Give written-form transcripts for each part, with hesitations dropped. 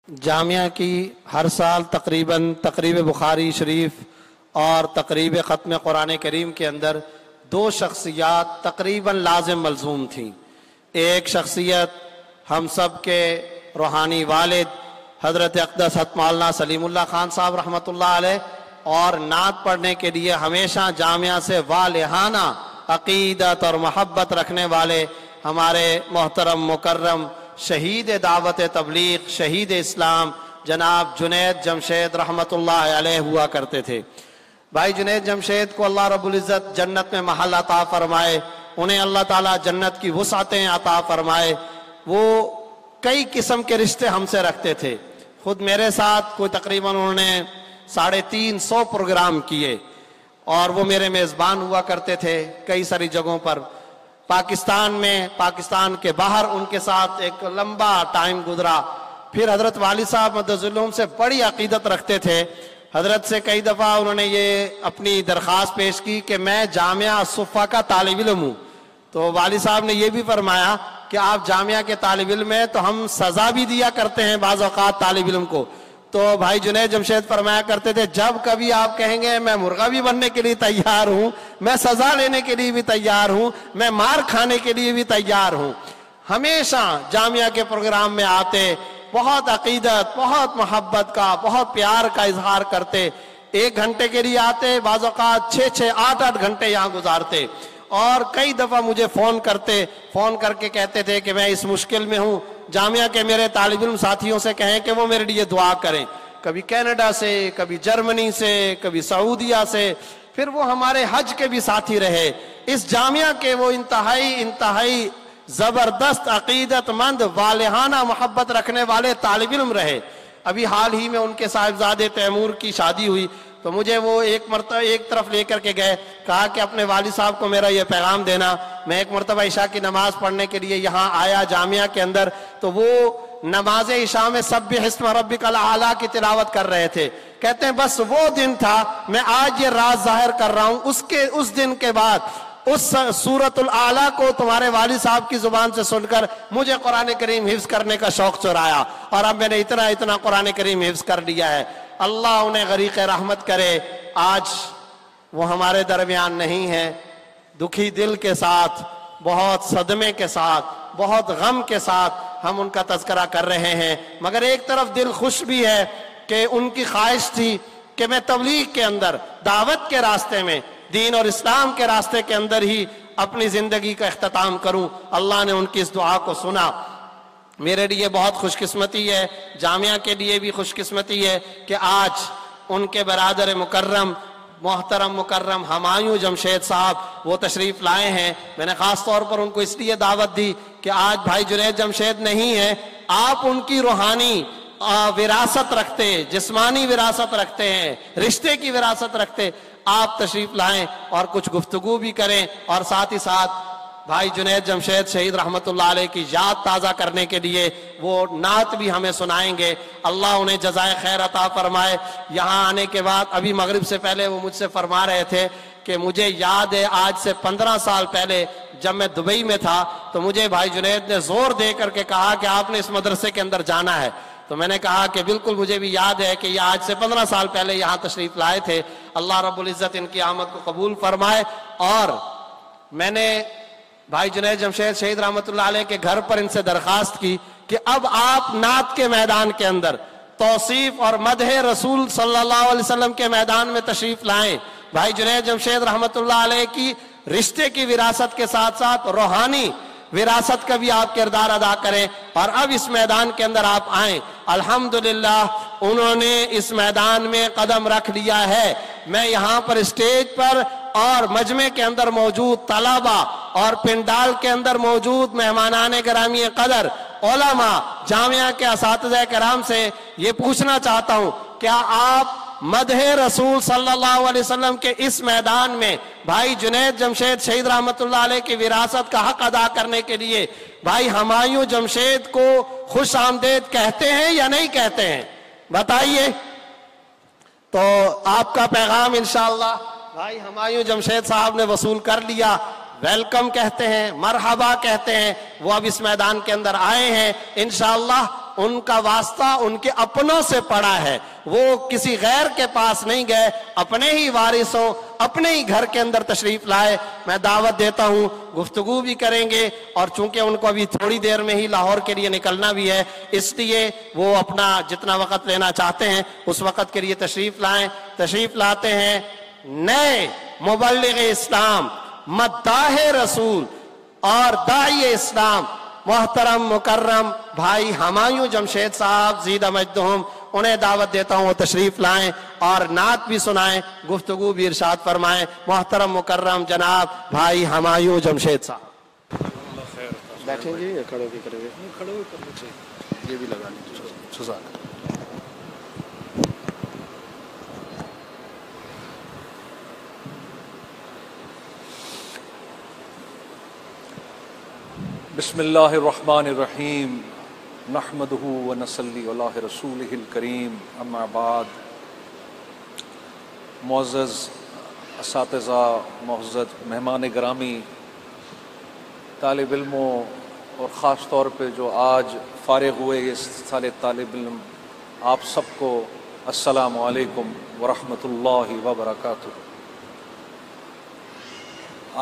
जामिया की हर साल तकरीबन तकरीब बुखारी शरीफ और तकरीब ख़त्म कुरान करीम के अंदर दो शख्सियात तकरीबन लाजिम मलजूम थीं। एक शख्सियत हम सब के रूहानी वालिद हज़रत अक़दस हज़रत मौलाना सलीमुल्लाह खान साहब रहमतुल्लाह अलैह, और नात पढ़ने के लिए हमेशा जामिया से वालिहाना अक़ीदत और मोहब्बत रखने वाले हमारे मोहतरम मुकर्रम शहीद दावत तबलीग शहीद इस्लाम जनाब जुनैद जमशेद रहमतुल्लाह अलैह हुआ करते थे। भाई जुनैद जमशेद को अल्लाह रब्बुल इज़्ज़त जन्नत में महल अता फरमाए, उन्हें अल्लाह ताला जन्नत की वुसअतें अता फरमाए। वो कई किस्म के रिश्ते हमसे रखते थे। खुद मेरे साथ कोई तकरीबन उन्होंने 350 प्रोग्राम किए और वो मेरे मेज़बान हुआ करते थे कई सारी जगहों पर। पाकिस्तान में, पाकिस्तान के बाहर उनके साथ एक लंबा टाइम गुजरा। फिर हज़रत वाली साहब मददुल्लुम से बड़ी अक़ीदत रखते थे। हज़रत से कई दफ़ा उन्होंने ये अपनी दरख्वास्त पेश की कि मैं जामिया सुफ़ा का तालिब इल्म हूँ। तो वाली साहब ने ये भी फरमाया कि आप जामिया के तालिब इल्म हैं तो हम सज़ा भी दिया करते हैं बाज़ औक़ात तालिब इल्म को। तो भाई जुनैद जमशेद फरमाया करते थे, जब कभी आप कहेंगे मैं मुर्गा भी बनने के लिए तैयार हूँ, मैं सज़ा लेने के लिए भी तैयार हूँ, मैं मार खाने के लिए भी तैयार हूँ। हमेशा जामिया के प्रोग्राम में आते, बहुत अक़ीदत, बहुत मोहब्बत का, बहुत प्यार का इजहार करते। 1 घंटे के लिए आते, बाज़ औक़ात 6-6, 8-8 घंटे यहाँ गुजारते। और कई दफ़ा मुझे फ़ोन करते, फ़ोन करके कहते थे कि मैं इस मुश्किल में हूँ, जामिया के मेरे तालिब इल्म साथियों से कहें कि वो मेरे लिए दुआ करें। कभी कनाडा से, कभी जर्मनी से, कभी सऊदिया से, फिर वो हमारे हज के भी साथी रहे। इस जामिया के वो इंतहाई ज़बरदस्त अक़ीदतमंद वालिहाना मोहब्बत रखने वाले तालिब इल्म रहे। अभी हाल ही में उनके साहिबजादे तैमूर की शादी हुई तो मुझे वो एक तरफ लेकर के गए, कहा कि अपने वालिद साहब को मेरा ये पैगाम देना। मैं एक मरतबा इशा की नमाज पढ़ने के लिए यहाँ आया जामिया के अंदर, तो वो नमाज इशा में सब्बिह इस्म रब्बिकल आला की तिलावत कर रहे थे। कहते हैं बस वो दिन था, मैं आज ये राज जाहिर कर रहा हूँ। उस दिन के बाद उस सूरतुल आला को तुम्हारे वालिद साहब की जुबान से सुनकर मुझे कुरान करीम हिफ्ज करने का शौक चुराया और अब मैंने इतना कुरान करीम हिफ्ज कर लिया है। अल्लाह उन्हें गरीक़ रहमत करे। आज वो हमारे दरमियान नहीं है। दुखी दिल के साथ, बहुत सदमे के साथ, बहुत गम के साथ हम उनका तज़किरा कर रहे हैं, मगर एक तरफ दिल खुश भी है कि उनकी ख्वाहिश थी कि मैं तबलीग के अंदर, दावत के रास्ते में, दीन और इस्लाम के रास्ते के अंदर ही अपनी ज़िंदगी का इख्तिताम करूं। अल्लाह ने उनकी इस दुआ को सुना। मेरे लिए बहुत खुशकिस्मती है, जामिया के लिए भी खुशकिस्मती है कि आज उनके बरादर मुकर्रम मोहतरम मुकर्रम हमायूं जमशेद साहब वो तशरीफ़ लाए हैं। मैंने ख़ास तौर पर उनको इसलिए दावत दी कि आज भाई जुनैद जमशेद नहीं है, आप उनकी रूहानी विरासत रखते, जिस्मानी विरासत रखते हैं, रिश्ते की विरासत रखते। आप तशरीफ़ लाएं और कुछ गुफ्तगू भी करें और साथ ही साथ भाई जुनैद जमशेद शहीद रहमतुल्लाह अलैह की याद ताज़ा करने के लिए वो नात भी हमें सुनाएंगे। अल्लाह उन्हें जज़ाए खैर अता फरमाए। यहाँ आने के बाद अभी मगरिब से पहले वो मुझसे फरमा रहे थे कि मुझे याद है आज से 15 साल पहले जब मैं दुबई में था तो मुझे भाई जुनैद ने जोर दे करके कहा कि आपने इस मदरसे के अंदर जाना है। तो मैंने कहा कि बिल्कुल मुझे भी याद है कि ये आज से 15 साल पहले यहाँ तशरीफ़ लाए थे। अल्लाह रब्बुल इज़्ज़त इनकी आमद को कबूल फरमाए। और मैंने भाई जुनैद जमशेद शहीद रहमतुल्लाह अलैह के घर पर इनसे दरख्वास्त की कि अब आप नात के मैदान के अंदर तौसीफ और मदह रसूल सल्लल्लाहु अलैहि वसल्लम के मैदान में तशरीफ लाएं। भाई जुनैद जमशेद रहमतुल्लाह अलैह की रिश्ते की विरासत के साथ साथ रूहानी विरासत का भी आप किरदार अदा करें और अब इस मैदान के अंदर आप आएं। अल्हम्दुलिल्लाह उन्होंने इस मैदान में कदम रख लिया है। मैं यहाँ पर स्टेज पर और मजमे के अंदर मौजूद तलबा और पिंडाल के अंदर मौजूद मेहमानाने गिरामी कदर उलमा जामिया के असातिज़ा कराम से ये पूछना चाहता हूँ, क्या आप मदह रसूल सल्लल्लाहु अलैहि वसल्लम के इस मैदान में भाई जुनैद जमशेद शहीद रहमतुल्लाह अलैह की विरासत का हक अदा करने के लिए भाई हमायूं जमशेद को खुश आमदेद कहते हैं या नहीं कहते हैं? बताइए। तो आपका पैगाम इंशाअल्लाह भाई हमायूं जमशेद साहब ने वसूल कर लिया। वेलकम कहते हैं, मरहबा कहते हैं। वो अब इस मैदान के अंदर आए हैं। इंशाअल्लाह ان کا واسطہ ان کے اپنوں سے پڑا ہے، وہ کسی غیر کے پاس نہیں گئے، اپنے ہی وارثوں اپنے ہی گھر کے اندر تشریف لائے۔ میں دعوت دیتا ہوں، گفتگو بھی کریں گے، اور چونکہ ان کو ابھی تھوڑی دیر میں ہی لاہور کے لیے نکلنا بھی ہے، اس لیے وہ اپنا جتنا وقت لینا چاہتے ہیں اس وقت کے لیے تشریف لائیں۔ تشریف لاتے ہیں نئے مبلغ اسلام، مداح رسول اور داعی اسلام، محترم مکرم بھائی ہمایوں جمشید صاحب زیدہ مجدہم، انہیں دعوت دیتا ہوں وہ تشریف لائیں اور نعت بھی سنائیں، گفتگو بھی ارشاد فرمائیں۔ محترم مکرم جناب بھائی ہمایوں جمشید صاحب بیٹھیں گے یا کھڑے بھی کریں گے؟ کھڑے ہوئے کرنا چاہیے، یہ بھی لگا لیجیے۔ بسم اللہ الرحمن الرحیم، نحمدہ ونصلی علی رسولہ الکریم، اما بعد۔ معزز اساتذہ، معزز مہمان گرامی، طالب علموں، اور خاص طور پہ جو آج فارغ ہوئے یہ سال طالب علم، آپ سب کو السلام علیکم ورحمۃ اللہ وبرکاتہ۔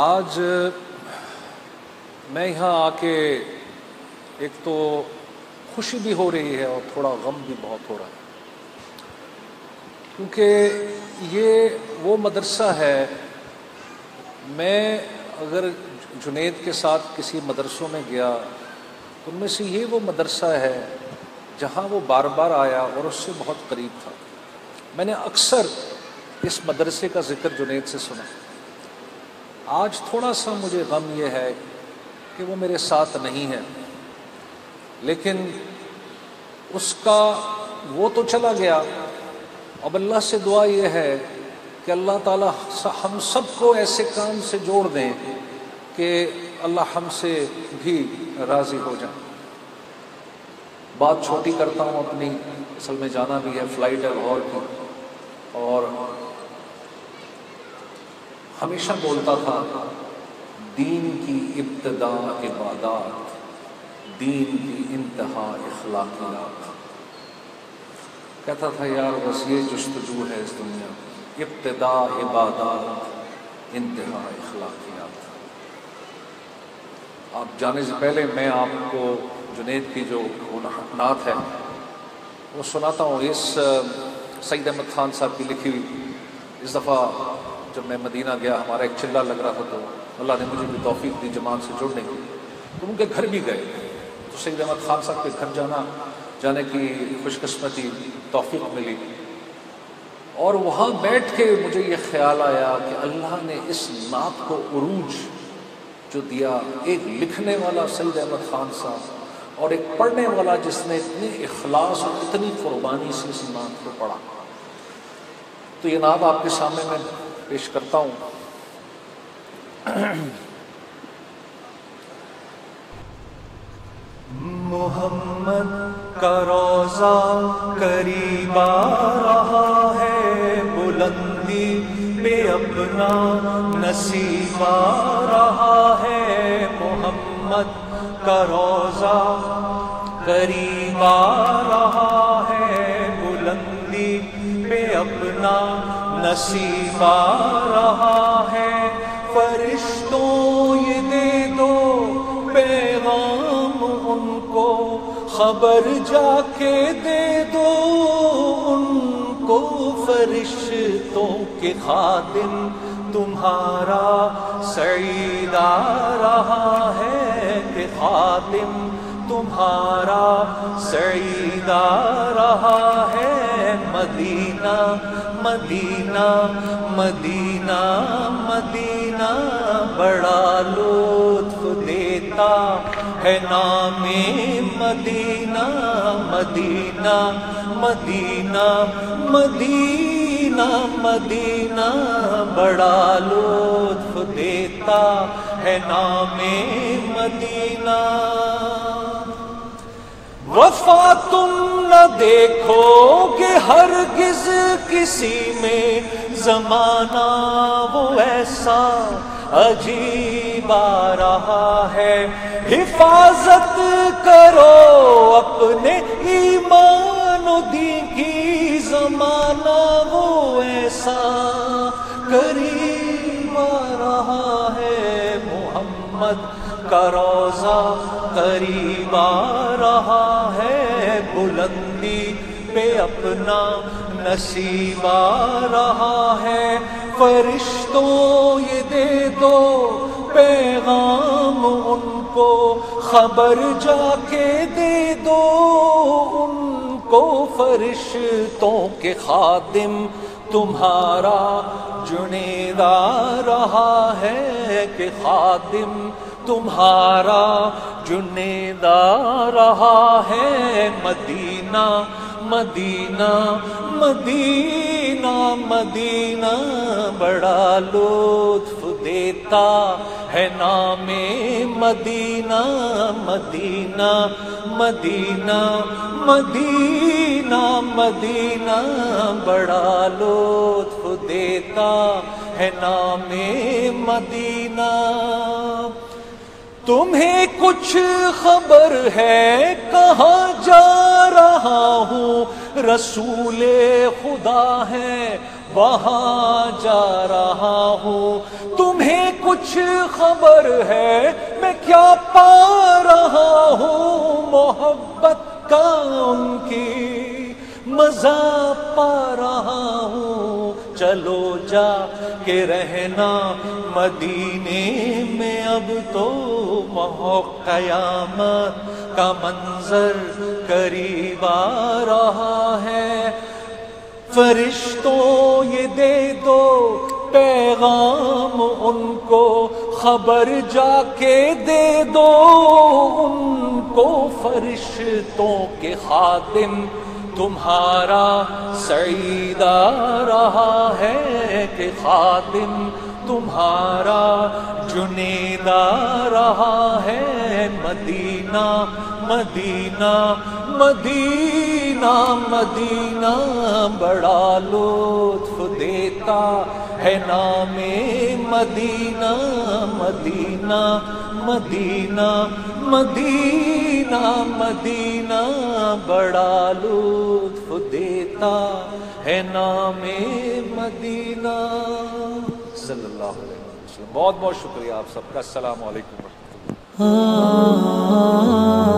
آج میں یہاں آ کے ایک تو خوشی بھی ہو رہی ہے اور تھوڑا غم بھی بہت ہو رہا ہے، کیونکہ یہ وہ مدرسہ ہے، میں اگر جنید کے ساتھ کسی مدرسوں میں گیا تو ان میں سے یہ وہ مدرسہ ہے جہاں وہ بار بار آیا اور اس سے بہت قریب تھا۔ میں نے اکثر اس مدرسے کا ذکر جنید سے سنا۔ آج تھوڑا سا مجھے غم یہ ہے کہ وہ میرے ساتھ نہیں ہے، لیکن اس کا وہ تو چلا گیا۔ اب اللہ سے دعا یہ ہے کہ اللہ تعالیٰ ہم سب کو ایسے کام سے جوڑ دیں کہ اللہ ہم سے بھی راضی ہو جائے۔ بات چھوٹی کرتا ہوں اپنی، اصل میں جانا بھی ہے، فلائٹ ہے لاہور کی، اور ہمیشہ بولتا تھا دین کی ابتدا عبادات، دین کی انتہا اخلاقیات۔ کہتا تھا یار بس یہ جستجو ہے اس دنیا، ابتدا عبادات، انتہا اخلاقیات۔ آپ جانے سے پہلے میں آپ کو جنید کی جو نعت ہے وہ سناتا ہوں۔ اس سید احمد خان صاحب کی لکھی ہوئی۔ اس دفعہ جب میں مدینہ گیا، ہمارا ایک چلہ لگ رہا تھا، تو اللہ نے مجھے بھی توفیق دی جماعت سے جڑنے کی، تو ان کے گھر بھی گئے، تو سید احمد خان صاحب کے گھر جانے کی خوش قسمتی توفیق ملی، اور وہاں بیٹھ کے مجھے یہ خیال آیا کہ اللہ نے اس نعت کو عروج جو دیا، ایک لکھنے والا سید احمد خان صاحب اور ایک پڑھنے والا جس نے اتنے اخلاص اور اتنی قربانی سے اس نعت کو پڑھا، تو یہ نعت آپ کے سامنے میں پیش کرتا ہوں۔ محمد کا روضہ قریب آ رہا ہے، بلندی پہ اپنا نصیب آ رہا ہے۔ محمد کا روضہ قریب آ رہا ہے، بلندی پہ اپنا نصیب آ رہا ہے۔ فرشتوں یہ دے دو پیغام ان کو، خبر جا کے دے دو ان کو۔ فرشتوں کے خادم تمہارا سعید آ رہا ہے، کہ خادم تمہارا سعید آ رہا ہے۔ مدینہ مدینہ مدینہ مدینہ بڑا لطف دیتا ہے نام مدینہ۔ مدینہ مدینہ مدینہ مدینہ بڑا لطف دیتا ہے نام مدینہ۔ وفا تم نہ دیکھو کہ ہرگز کسی میں، زمانہ وہ ایسا عجیب آ رہا ہے، حفاظت کرو اپنے ایمان و دین کی، زمانہ وہ ایسا قریب آ رہا ہے، محمد کا روضہ قریب آ رہا ہے، بلندی پہ اپنا نصیب آ رہا ہے، فرشتوں یہ دے دو پیغام ان کو، خبر جا کے دے دو ان کو، فرشتوں کے خادم تمہارا جنید آ رہا ہے کہ خادم تمہارا جنید آ رہا ہے، مدینہ مدینہ مدینہ مدینہ بڑا لطف دیتا ہے نام مدینہ، مدینہ مدینہ مدینہ مدینہ بڑا لطف دیتا ہے نام مدینہ۔ تمہیں کچھ خبر ہے کہاں جا رہا ہوں، رسول خدا ہے وہاں جا رہا ہوں، تمہیں کچھ خبر ہے میں کیا پا رہا ہوں، محبت کا ان کی مزہ پا رہا ہوں، چلو جا کے رہنا مدینے میں، اب تو قیامت کا منظر قریب آ رہا ہے، فرشتوں یہ دے دو پیغام ان کو، خبر جا کے دے دو ان کو، فرشتوں کے خادم تمہارا سعید آ رہا ہے کہ خادم تمہارا جنید آ رہا ہے، مدینہ مدینہ مدینہ مدینہ بڑا لطف دیتا ہے نام مدینہ، مدینہ مدینہ مدینہ مدینہ بڑا لطف دیتا ہے نام مدینہ، صلی اللہ علیہ وسلم۔ بہت بہت شکریہ آپ سب کا، السلام علیکم ورحمۃ اللہ۔